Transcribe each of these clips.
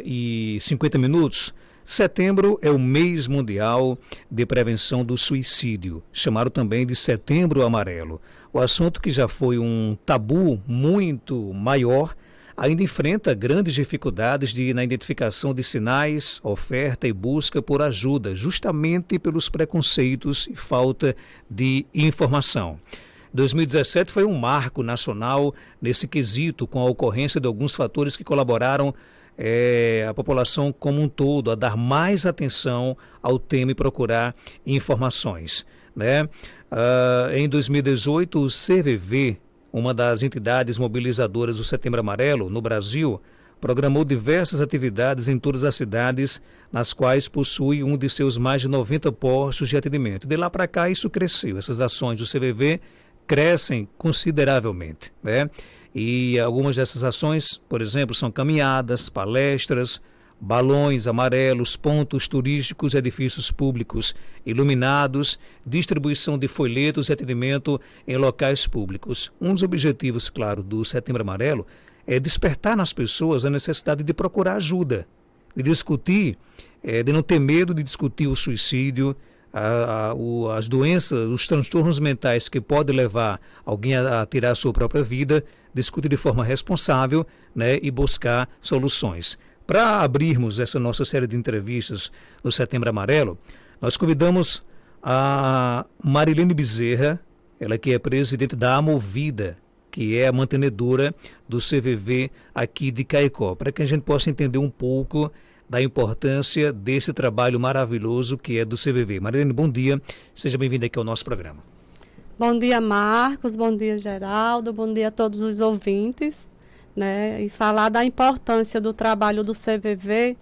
e 50 minutos. Setembro é o mês mundial de prevenção do suicídio, chamado também de Setembro Amarelo. O assunto, que já foi um tabu muito maior, ainda enfrenta grandes dificuldades na identificação de sinais, oferta e busca por ajuda, justamente pelos preconceitos e falta de informação. 2017 foi um marco nacional nesse quesito, com a ocorrência de alguns fatores que colaboraram a população como um todo a dar mais atenção ao tema e procurar informações, né? Em 2018, o CVV, uma das entidades mobilizadoras do Setembro Amarelo no Brasil, programou diversas atividades em todas as cidades, nas quais possui um de seus mais de 90 postos de atendimento. De lá para cá, isso cresceu. Essas ações do CVV crescem consideravelmente, né? E algumas dessas ações, por exemplo, são caminhadas, palestras, balões amarelos, pontos turísticos, edifícios públicos iluminados, distribuição de folhetos e atendimento em locais públicos. Um dos objetivos, claro, do Setembro Amarelo é despertar nas pessoas a necessidade de procurar ajuda, de discutir, de não ter medo de discutir o suicídio, as doenças, os transtornos mentais que podem levar alguém a tirar a sua própria vida, discutir de forma responsável, né, e buscar soluções. Para abrirmos essa nossa série de entrevistas no Setembro Amarelo, nós convidamos a Marilene Bezerra, ela que é presidente da Amovida, que é a mantenedora do CVV aqui de Caicó, para que a gente possa entender um pouco da importância desse trabalho maravilhoso que é do CVV. Marilene, bom dia, seja bem-vinda aqui ao nosso programa. Bom dia, Marcos, bom dia, Geraldo, bom dia a todos os ouvintes, né? E falar da importância do trabalho do CVV,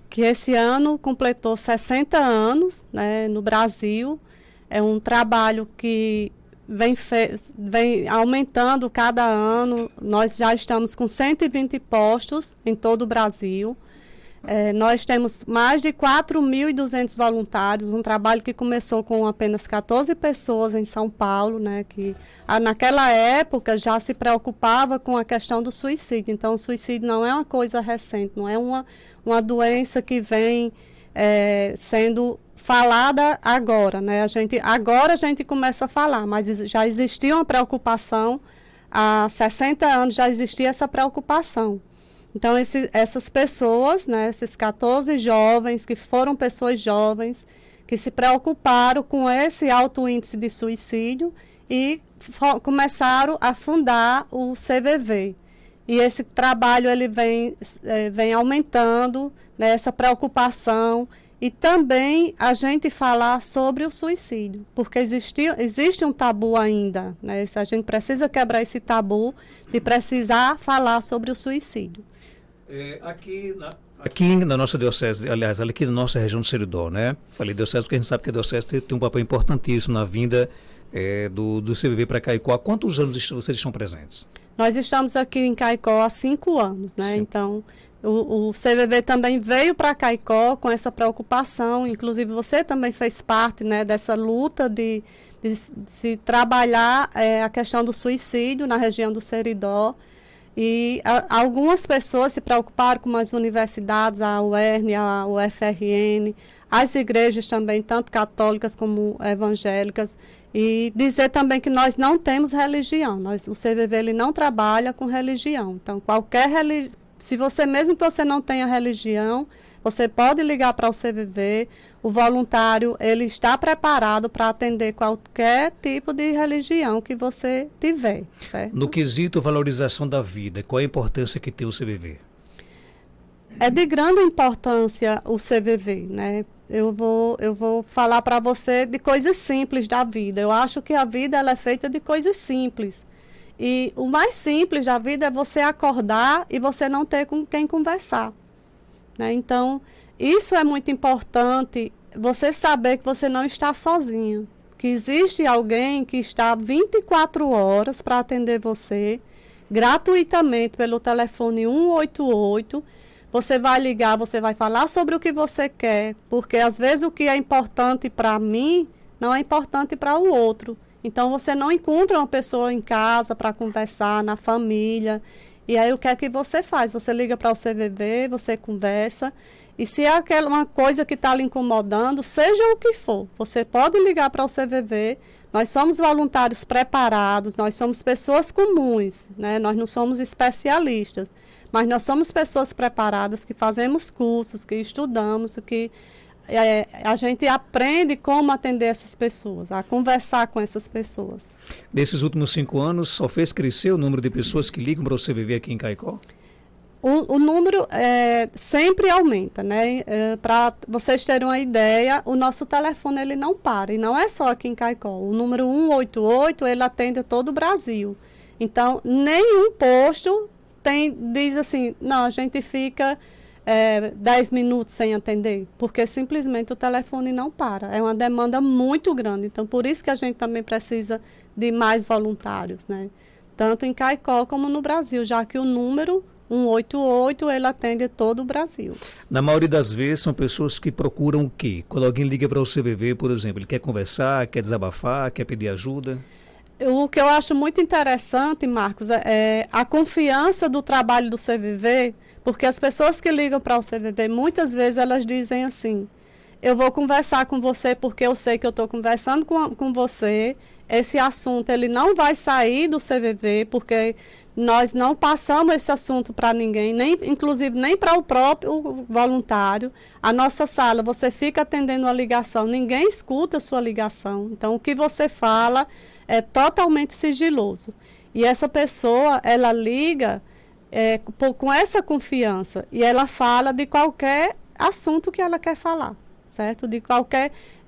que esse ano completou 60 anos, né, no Brasil. É um trabalho que vem aumentando cada ano. Nós já estamos com 120 postos em todo o Brasil. Nós temos mais de 4.200 voluntários, um trabalho que começou com apenas 14 pessoas em São Paulo, né, que naquela época já se preocupava com a questão do suicídio. Então, o suicídio não é uma coisa recente, não é uma doença que vem sendo falada agora, né? Agora a gente começa a falar, mas já existia uma preocupação, há 60 anos já existia essa preocupação. Então, essas pessoas, né, esses 14 jovens, que foram pessoas jovens, que se preocuparam com esse alto índice de suicídio e começaram a fundar o CVV. E esse trabalho ele vem aumentando, né, essa preocupação, e também a gente falar sobre o suicídio, porque existe um tabu ainda, né? A gente precisa quebrar esse tabu de precisar falar sobre o suicídio. Aqui na nossa diocese, aliás, aqui na nossa região do Seridó, né? Falei diocese porque a gente sabe que a diocese tem um papel importantíssimo na vinda do CVV para Caicó. Há quantos anos vocês estão presentes? Nós estamos aqui em Caicó há 5 anos, né? Sim. Então, o CVV também veio para Caicó com essa preocupação. Inclusive, você também fez parte, né, dessa luta de se trabalhar a questão do suicídio na região do Seridó. E algumas pessoas se preocuparam com as universidades, a UERN, a UFRN, as igrejas também, tanto católicas como evangélicas. E dizer também que nós não temos religião. O CVV ele não trabalha com religião. Então, se você, mesmo que você não tenha religião, você pode ligar para o CVV. O voluntário ele está preparado para atender qualquer tipo de religião que você tiver, certo? No quesito valorização da vida, qual a importância que tem o CVV? É de grande importância o CVV, né? Eu vou falar para você de coisas simples da vida. Eu acho que a vida ela é feita de coisas simples. E o mais simples da vida é você acordar e você não ter com quem conversar, né? Então, isso é muito importante, você saber que você não está sozinho, que existe alguém que está 24 horas para atender você, gratuitamente pelo telefone 188. Você vai ligar, você vai falar sobre o que você quer, porque às vezes o que é importante para mim não é importante para o outro. Então, você não encontra uma pessoa em casa para conversar, na família. E aí o que é que você faz? Você liga para o CVV, você conversa, e se é uma coisa que está lhe incomodando, seja o que for, você pode ligar para o CVV. Nós somos voluntários preparados, nós somos pessoas comuns, né? Nós não somos especialistas, mas nós somos pessoas preparadas que fazemos cursos, que estudamos, que a gente aprende como atender essas pessoas, a conversar com essas pessoas. Nesses últimos 5 anos, só fez crescer o número de pessoas que ligam para o CVV aqui em Caicó? O número sempre aumenta, né? Para vocês terem uma ideia, o nosso telefone ele não para, e não é só aqui em Caicó. O número 188, ele atende todo o Brasil. Então, nenhum posto diz assim, não, a gente fica 10 minutos sem atender, porque simplesmente o telefone não para. É uma demanda muito grande. Então, por isso que a gente também precisa de mais voluntários, né? Tanto em Caicó como no Brasil, já que o número 188, ele atende todo o Brasil. Na maioria das vezes, são pessoas que procuram o quê? Quando alguém liga para o CVV, por exemplo, ele quer conversar, quer desabafar, quer pedir ajuda? O que eu acho muito interessante, Marcos, é a confiança do trabalho do CVV, porque as pessoas que ligam para o CVV, muitas vezes elas dizem assim, eu vou conversar com você porque eu sei que eu estou conversando com você, esse assunto ele não vai sair do CVV, porque nós não passamos esse assunto para ninguém, inclusive nem para o próprio voluntário. A nossa sala, você fica atendendo a ligação, ninguém escuta a sua ligação. Então, o que você fala é totalmente sigiloso. E essa pessoa, ela liga com essa confiança e ela fala de qualquer assunto que ela quer falar, certo?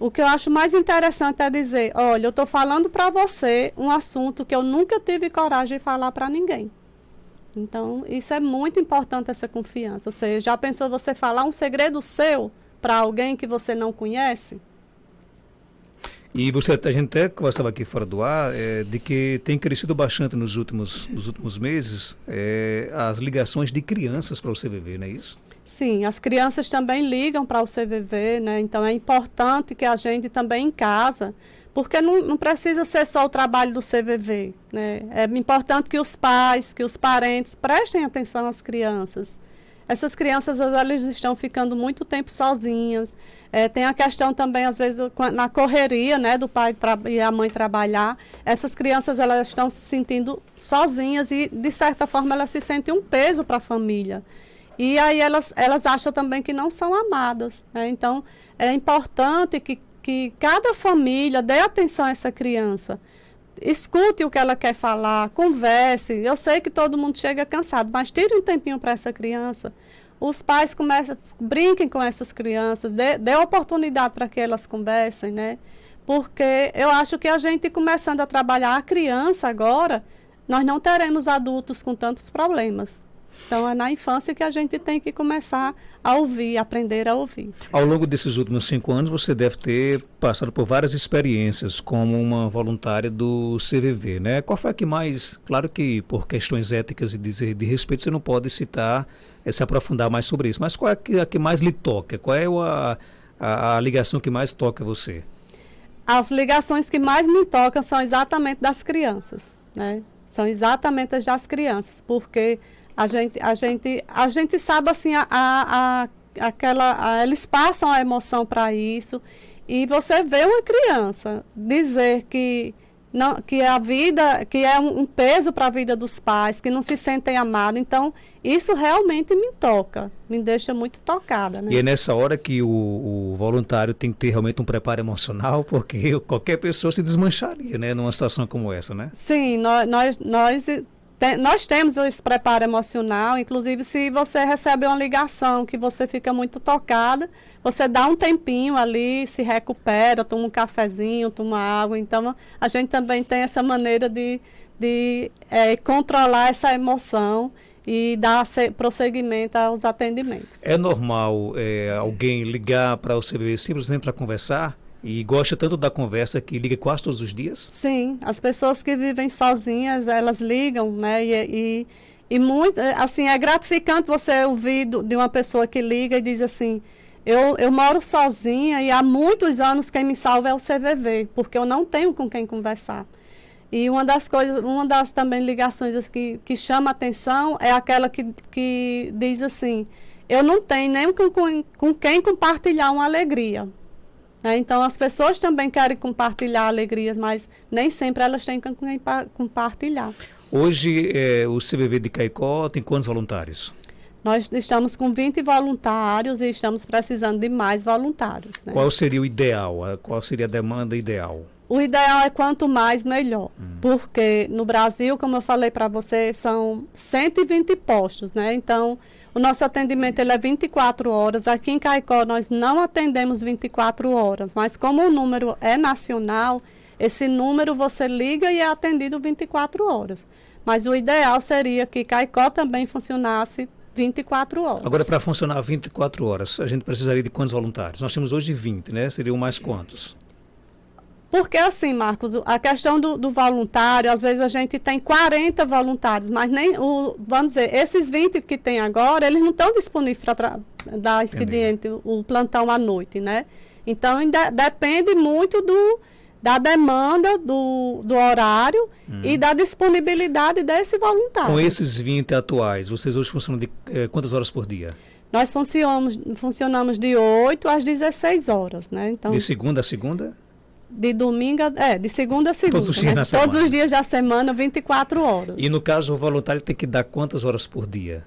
O que eu acho mais interessante é dizer, olha, eu estou falando para você um assunto que eu nunca tive coragem de falar para ninguém. Então, isso é muito importante, essa confiança. Você já pensou você falar um segredo seu para alguém que você não conhece? E a gente até conversava aqui fora do ar, de que tem crescido bastante nos últimos meses as ligações de crianças para o CVV, não é isso? Sim, as crianças também ligam para o CVV, né? Então é importante que a gente também em casa, porque não precisa ser só o trabalho do CVV, né? É importante que os pais, que os parentes prestem atenção às crianças. Essas crianças, elas estão ficando muito tempo sozinhas. Tem a questão também, às vezes, na correria, né, do pai e a mãe trabalhar. Essas crianças, elas estão se sentindo sozinhas e, de certa forma, elas se sentem um peso para a família. E aí elas acham também que não são amadas, né? Então, é importante que cada família dê atenção a essa criança. Escute o que ela quer falar, converse. Eu sei que todo mundo chega cansado, mas tire um tempinho para essa criança. Os pais brinquem com essas crianças, dê oportunidade para que elas conversem, né? Porque eu acho que a gente começando a trabalhar a criança agora, nós não teremos adultos com tantos problemas. Então, é na infância que a gente tem que começar a ouvir, aprender a ouvir. Ao longo desses últimos 5 anos, você deve ter passado por várias experiências como uma voluntária do CVV, né? Qual foi a que mais, claro que por questões éticas e de respeito você não pode citar, se aprofundar mais sobre isso, mas qual é a que mais lhe toca? Qual é a ligação que mais toca você? As ligações que mais me tocam são exatamente das crianças, né? São exatamente as das crianças, porque a gente sabe assim, eles passam a emoção para isso, e você vê uma criança dizer que a vida, que é um peso para a vida dos pais, que não se sentem amados. Então, isso realmente me toca, me deixa muito tocada, né? E é nessa hora que o voluntário tem que ter realmente um preparo emocional, porque qualquer pessoa se desmancharia, né, numa situação como essa, né? Sim, nós temos esse preparo emocional. Inclusive, se você recebe uma ligação que você fica muito tocada, você dá um tempinho ali, se recupera, toma um cafezinho, toma água. Então, a gente também tem essa maneira de controlar essa emoção e dar prosseguimento aos atendimentos. É normal alguém ligar para o CVV simplesmente para conversar? E gosta tanto da conversa que liga quase todos os dias? Sim, as pessoas que vivem sozinhas, elas ligam, né? E muito, assim, é gratificante você ouvir de uma pessoa que liga e diz assim, eu moro sozinha e há muitos anos quem me salva é o CVV, porque eu não tenho com quem conversar. E uma das também ligações que chama atenção é aquela que diz assim, eu não tenho nem com quem compartilhar uma alegria. Então, as pessoas também querem compartilhar alegrias, mas nem sempre elas têm com quem compartilhar. Hoje, o CVV de Caicó tem quantos voluntários? Nós estamos com 20 voluntários e estamos precisando de mais voluntários. Né? Qual seria o ideal? Qual seria a demanda ideal? O ideal é quanto mais, melhor. Porque no Brasil, como eu falei para você, são 120 postos, né? Então, o nosso atendimento ele é 24 horas. Aqui em Caicó, nós não atendemos 24 horas. Mas como o número é nacional, esse número você liga e é atendido 24 horas. Mas o ideal seria que Caicó também funcionasse 24 horas. Agora, para funcionar 24 horas, a gente precisaria de quantos voluntários? Nós temos hoje 20, né? Seriam mais quantos? Porque assim, Marcos, a questão do voluntário, às vezes a gente tem 40 voluntários, mas nem, vamos dizer, esses 20 que tem agora, eles não estão disponíveis para dar expediente, o plantão à noite, né? Então, depende muito da demanda, do horário e da disponibilidade desse voluntário. Com esses 20 atuais, vocês hoje funcionam de quantas horas por dia? Nós funcionamos de 8 às 16 horas, né? Então, de segunda a segunda? De domingo, de segunda a segunda. Todos os dias, né? Todos os dias da semana, 24 horas. E no caso, o voluntário tem que dar quantas horas por dia?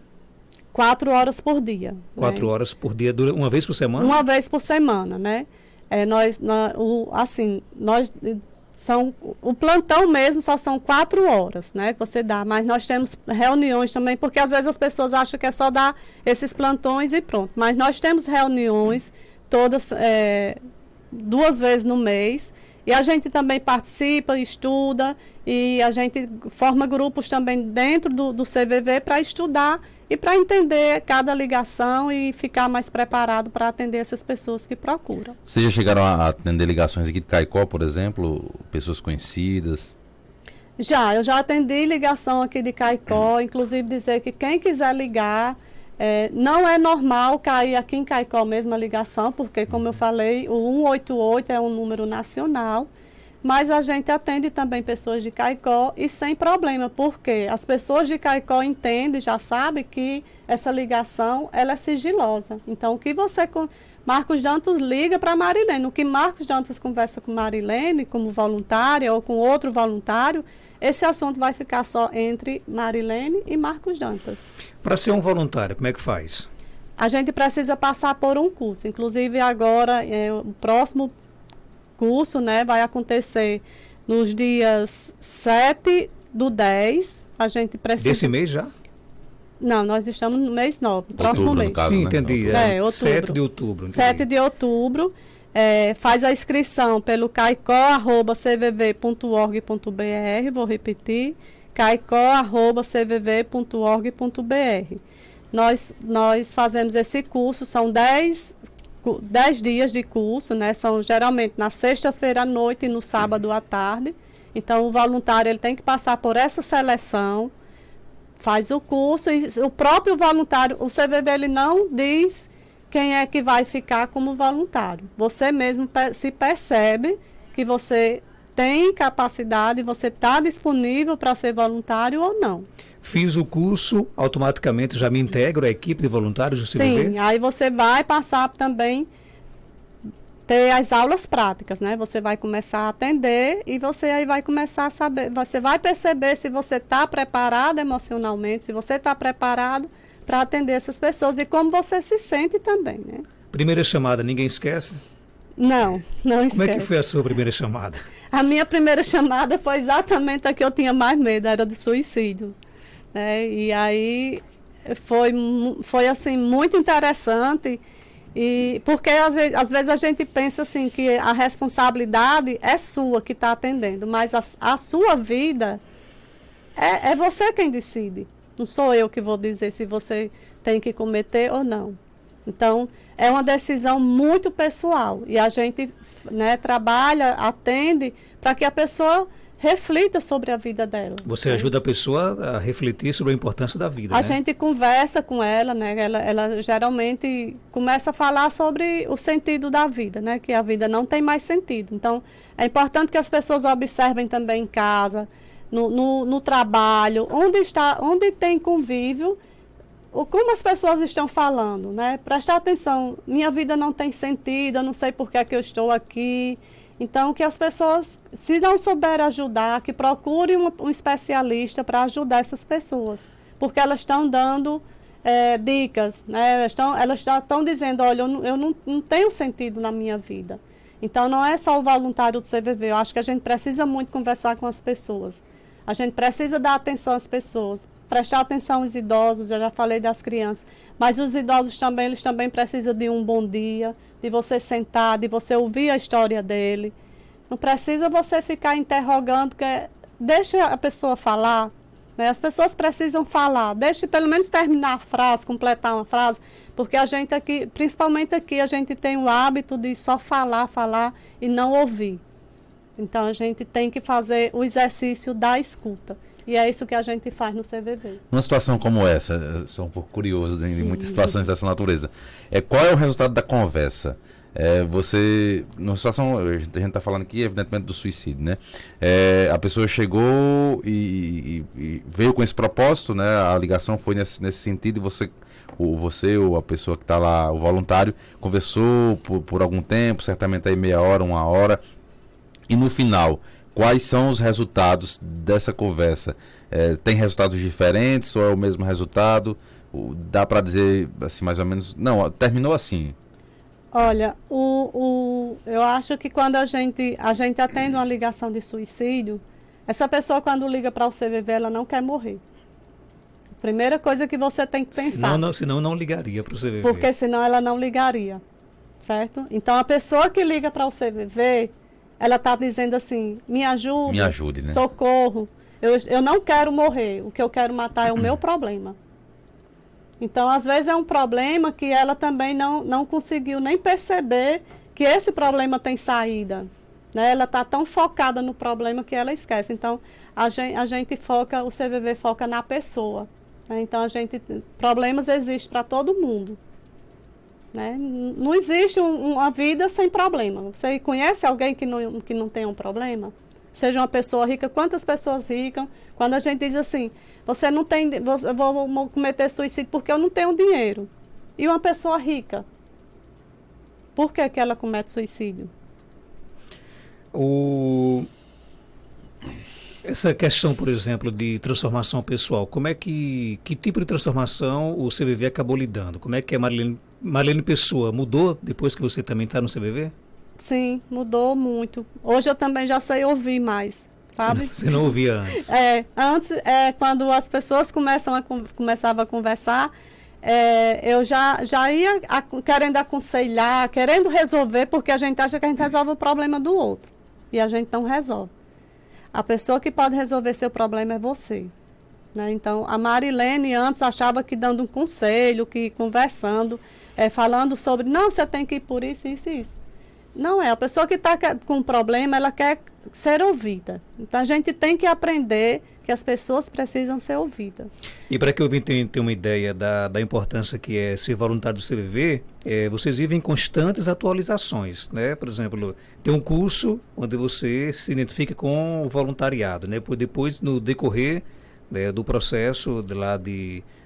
4 horas por dia. 4 horas por dia, uma vez por semana? Uma vez por semana, né? O plantão mesmo só são 4 horas, né? Que você dá, mas nós temos reuniões também, porque às vezes as pessoas acham que é só dar esses plantões e pronto. Mas nós temos reuniões todas 2 vezes no mês, e a gente também participa, estuda, e a gente forma grupos também dentro do CVV para estudar e para entender cada ligação e ficar mais preparado para atender essas pessoas que procuram. Vocês já chegaram a atender ligações aqui de Caicó, por exemplo, pessoas conhecidas? Eu já atendi ligação aqui de Caicó, inclusive dizer que quem quiser ligar, não é normal cair aqui em Caicó mesmo a ligação, porque, como eu falei, o 188 é um número nacional, mas a gente atende também pessoas de Caicó e sem problema, porque as pessoas de Caicó entendem, já sabem que essa ligação ela é sigilosa. Então, o que Marcos Dantas liga para Marilene, o que Marcos Dantas conversa com Marilene, como voluntária ou com outro voluntário, esse assunto vai ficar só entre Marilene e Marcos Dantas. Para ser um voluntário, como é que faz? A gente precisa passar por um curso. Inclusive, agora, o próximo curso, né, vai acontecer nos dias 7/10. A gente precisa... Desse mês já? Não, nós estamos no mês 9, próximo mês. Caso, sim, né? entendi. Outubro. 7 de outubro. Entendi. 7 de outubro. Faz a inscrição pelo caicó@cvv.org.br, vou repetir, caicó@cvv.org.br. Nós fazemos esse curso, são 10 dias de curso, né? São geralmente na sexta-feira à noite e no sábado à tarde. Então, o voluntário ele tem que passar por essa seleção, faz o curso e o próprio voluntário, o CVV ele não diz quem é que vai ficar como voluntário. Você mesmo se percebe que você tem capacidade, você está disponível para ser voluntário ou não. Fiz o curso, automaticamente já me integro à equipe de voluntários do CVV? Sim, aí você vai passar também ter as aulas práticas, né? Você vai começar a atender e você aí vai começar a saber, você vai perceber se você está preparado emocionalmente, se você está preparado para atender essas pessoas e como você se sente também, né? Primeira chamada, ninguém esquece? Não esquece. Como é que foi a sua primeira chamada? A minha primeira chamada foi exatamente a que eu tinha mais medo, era do suicídio, né? E aí foi assim, muito interessante, e porque às vezes a gente pensa assim, que a responsabilidade é sua que está atendendo, mas a sua vida é você quem decide. Não sou eu que vou dizer se você tem que cometer ou não. Então, é uma decisão muito pessoal. E a gente, né, trabalha, atende, para que a pessoa reflita sobre a vida dela. Você ajuda a pessoa a refletir sobre a importância da vida, A né? gente conversa com ela, né? Ela geralmente começa a falar sobre o sentido da vida, né? Que a vida não tem mais sentido. Então, é importante que as pessoas observem também em casa, no trabalho, onde tem convívio, como as pessoas estão falando, né? Prestar atenção, minha vida não tem sentido, eu não sei por que é que eu estou aqui. Então, que as pessoas, se não souberem ajudar, que procurem um especialista para ajudar essas pessoas. Porque elas estão dando dicas, né? Elas estão dizendo, olha, eu não tenho sentido na minha vida. Então, não é só o voluntário do CVV. Eu acho que a gente precisa muito conversar com as pessoas. A gente precisa dar atenção às pessoas. Prestar atenção aos idosos, eu já falei das crianças. Mas os idosos também, eles também precisam de um bom dia, de você sentar, de você ouvir a história dele. Não precisa você ficar interrogando, deixa a pessoa falar, né? As pessoas precisam falar, deixe pelo menos terminar a frase, completar uma frase, porque a gente aqui, principalmente aqui, a gente tem o hábito de só falar e não ouvir. Então a gente tem que fazer o exercício da escuta. E é isso que a gente faz no CVV. Numa situação como essa, eu sou um pouco curioso de muitas situações dessa natureza. Qual é o resultado da conversa? Numa situação, a gente está falando aqui, evidentemente, do suicídio, né? A pessoa chegou e veio com esse propósito, né? A ligação foi nesse sentido, e você ou a pessoa que está lá, o voluntário, conversou por algum tempo, certamente aí meia hora, uma hora, e no final, quais são os resultados dessa conversa? Tem resultados diferentes ou é o mesmo resultado? Dá para dizer assim, mais ou menos? Não, terminou assim. Olha, eu acho que quando a gente atende uma ligação de suicídio, essa pessoa quando liga para o CVV, ela não quer morrer. Primeira coisa que você tem que pensar. Senão não ligaria para o CVV. Porque senão ela não ligaria, certo? Então a pessoa que liga para o CVV, ela está dizendo assim, me ajude, né? Socorro, eu não quero morrer, o que eu quero matar é o meu problema. Então, às vezes é um problema que ela também não conseguiu nem perceber que esse problema tem saída, né? Ela está tão focada no problema que ela esquece. Então, a gente foca, o CVV foca na pessoa, né? Então, problemas existem para todo mundo. Né? Não existe uma vida sem problema. Você conhece alguém que não tem um problema? Seja uma pessoa rica, quantas pessoas ricas, quando a gente diz assim, eu vou cometer suicídio porque eu não tenho dinheiro. E uma pessoa rica, por que ela comete suicídio? Essa questão, por exemplo, de transformação pessoal, que tipo de transformação o CVV acabou lidando? Como é que a Marlene Pessoa mudou depois que você também está no CVV? Sim, mudou muito. Hoje eu também já sei ouvir mais, sabe? Você não ouvia antes? Antes, quando as pessoas começavam a conversar, eu já ia querendo aconselhar, querendo resolver, porque a gente acha que a gente resolve o problema do outro. E a gente não resolve. A pessoa que pode resolver seu problema é você. Né? Então, a Marilene antes achava que dando um conselho, que conversando, falando sobre, não, você tem que ir por isso, isso e isso. Não é, a pessoa que está com um problema, ela quer ser ouvida. Então, a gente tem que aprender que as pessoas precisam ser ouvidas. E para que eu tenha uma ideia da importância que é ser voluntário do CVV, vocês vivem em constantes atualizações, né? Por exemplo, tem um curso onde você se identifica com o voluntariado, né? Depois, no decorrer do processo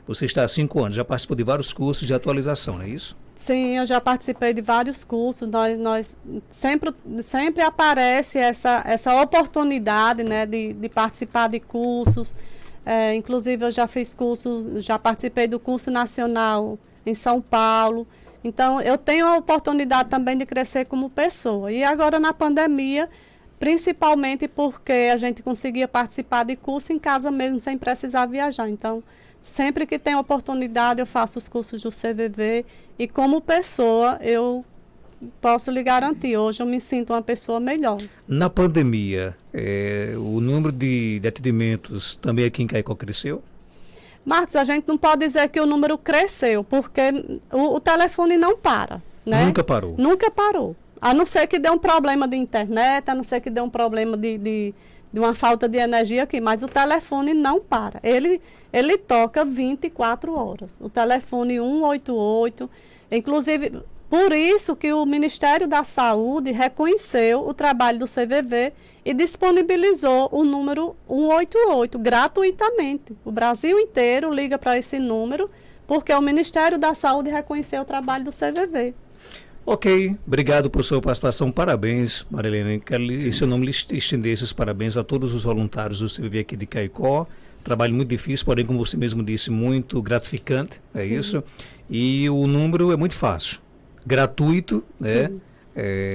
você está há 5 anos, já participou de vários cursos de atualização, não é isso? Sim, eu já participei de vários cursos. Nós sempre aparece essa oportunidade, né, de participar de cursos. Inclusive, eu já fiz cursos, já participei do curso nacional em São Paulo. Então, eu tenho a oportunidade também de crescer como pessoa. E agora, na pandemia, principalmente porque a gente conseguia participar de curso em casa mesmo, sem precisar viajar. Então, sempre que tem oportunidade, eu faço os cursos do CVV e como pessoa, eu posso lhe garantir, hoje eu me sinto uma pessoa melhor. Na pandemia, o número de atendimentos também aqui em Caicó cresceu? Marcos, a gente não pode dizer que o número cresceu, porque o telefone não para, né? Nunca parou? Nunca parou. A não ser que dê um problema de internet, a não ser que dê um problema de de uma falta de energia aqui, mas o telefone não para. Ele toca 24 horas. O telefone 188, inclusive, por isso que o Ministério da Saúde reconheceu o trabalho do CVV e disponibilizou o número 188 gratuitamente. O Brasil inteiro liga para esse número, porque o Ministério da Saúde reconheceu o trabalho do CVV. Ok, obrigado por sua participação, parabéns, Marilene. Quero, em seu nome, estender esses parabéns a todos os voluntários do CVV aqui de Caicó. Trabalho muito difícil, porém, como você mesmo disse, muito gratificante, é Sim. isso? E o número é muito fácil, gratuito, né?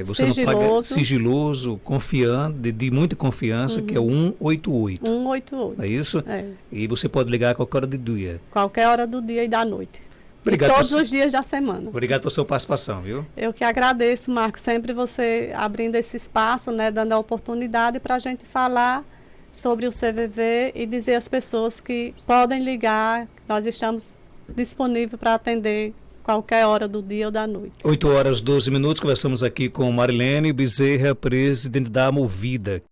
Você não paga, sigiloso, confiante, de muita confiança, que é o 188. 188. É isso? É. E você pode ligar a qualquer hora do dia. Qualquer hora do dia e da noite. Obrigado e todos os dias da semana. Obrigado pela sua participação, viu? Eu que agradeço, Marcos, sempre você abrindo esse espaço, né, dando a oportunidade para a gente falar sobre o CVV e dizer às pessoas que podem ligar, nós estamos disponíveis para atender qualquer hora do dia ou da noite. 8 horas 12 minutos, conversamos aqui com Marilene Bezerra, presidente da Movida.